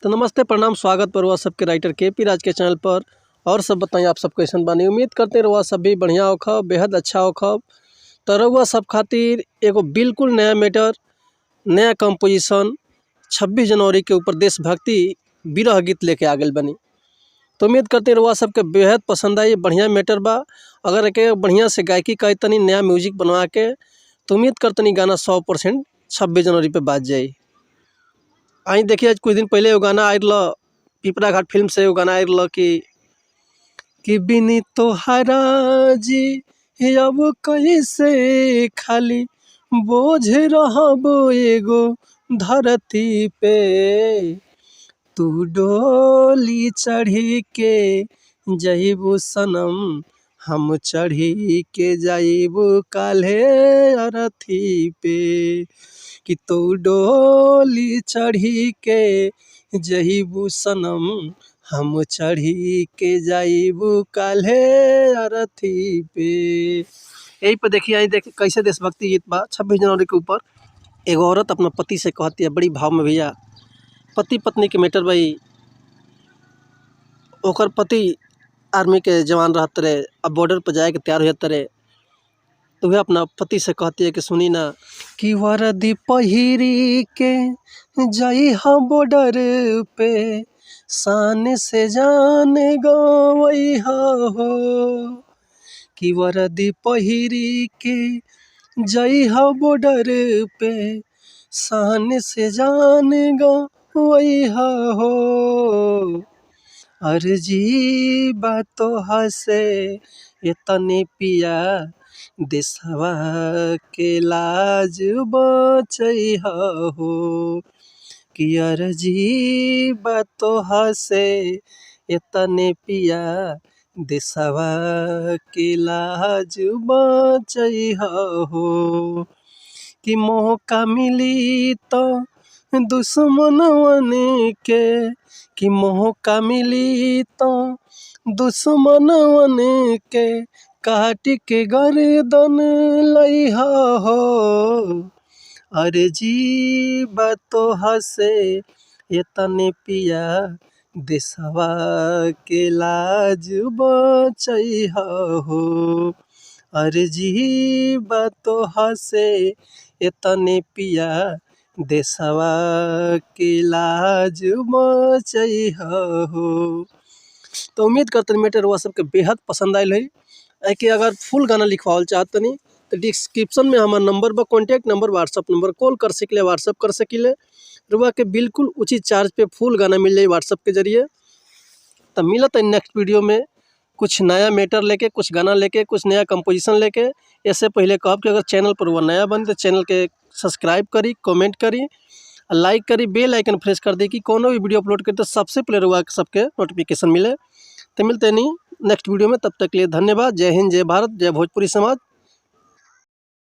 तो नमस्ते प्रणाम स्वागत पर हुआ सबके राइटर के राज के चैनल पर। और सब बताइए आप सब कैसन बानी। उम्मीद करते रहुआ सब भी बढ़िया होखब, बेहद अच्छा होखब। तो रहुआ सब खातिर एगो बिल्कुल नया मैटर, नया कंपोजिशन 26 जनवरी के ऊपर देशभक्ति विरह गीत लेके आ गए बनी। तो उम्मीद करते रहुआ सबके बेहद पसंद आई। बढ़िया मैटर बा। अगर एक बढ़िया से गायकी कही तनी नया म्यूजिक बनवा के तो उम्मीद करतनी गाना 100% 26 जनवरी पे बाज जाई। आई देखिए आज कुछ दिन पहले वो गाना आयल पिपरा घाट फिल्म से वो गाना आयल कि बिनी तोहरा जी अब कैसे खाली बोझ रहबो एगो धरती पे, तू डोली चढ़ी के जइबू सनम हम चढ़ी के जाइबू काल्हे अरथी पे, कि तू डोली चढ़ी के जइबू सनम हम चढ़ी के जाइबू काल्हे अरथी पे। यही पे देखिए आई देखिए कैसे देशभक्ति गीत बा 26 जनवरी के ऊपर। एगो औरत अपना पति से कहती है बड़ी भाव में, भैया पति पत्नी के मैटर भाई। ओकर पति आर्मी के जवान रहते रहे, अब बॉर्डर पर जाए के तैयार होते रहे, तो वह अपना पति से कहती है कि सुनी ना कि वर्दी पहिरी के जाई हम बॉर्डर पे शान से जान गवई हो, कि वर्दी पहिरी के जाई हम बॉर्डर पे शान से जान गवई हो, अर्जी बातो हसे इतने पिया देशवा के लाज बचई हो, कि अर्जी बातो हसे इतने पिया देशवा के लाज बचई हो, कि मौका मिली तो दुश्मनवन के, कि मौका मिली तो दुश्मनवन के काट के गर्दन लइहा हो, अरे जी बातो हसे इतने पिया देशवा के लाज बचई हो, अरे जी बातो हसे इतने पिया देशवा के लाज बचई हो। तो उम्मीद करते मैटर हुआ सबके बेहद पसंद आयल है। कि अगर फुल गाना लिखवाल चाहतनी तो डिस्क्रिप्शन में हमारा नंबर बा, contact number, WhatsApp number, call कर सकिले, व्हाट्सअप कर सकिले। रुआ के बिल्कुल उचित चार्ज पे फुल गाना मिल जाए व्हाट्सअप के जरिए। तब मिलता है नेक्स्ट वीडियो में कुछ नया मैटर लेके, कुछ गाना लेके, कुछ नया कंपोजिशन लेके। इससे पहले कहब कि अगर चैनल पर वह नया बन तो चैनल के सब्सक्राइब करी, कमेंट करी, लाइक करी, बेल आइकन प्रेस कर दी कि कोनो भी वीडियो अपलोड करे तो सबसे पहले रुआ सबके नोटिफिकेशन मिले। तो मिलते नहीं नेक्स्ट वीडियो में, तब तक के लिए धन्यवाद। जय हिंद, जय भारत, जय भोजपुरी समाज।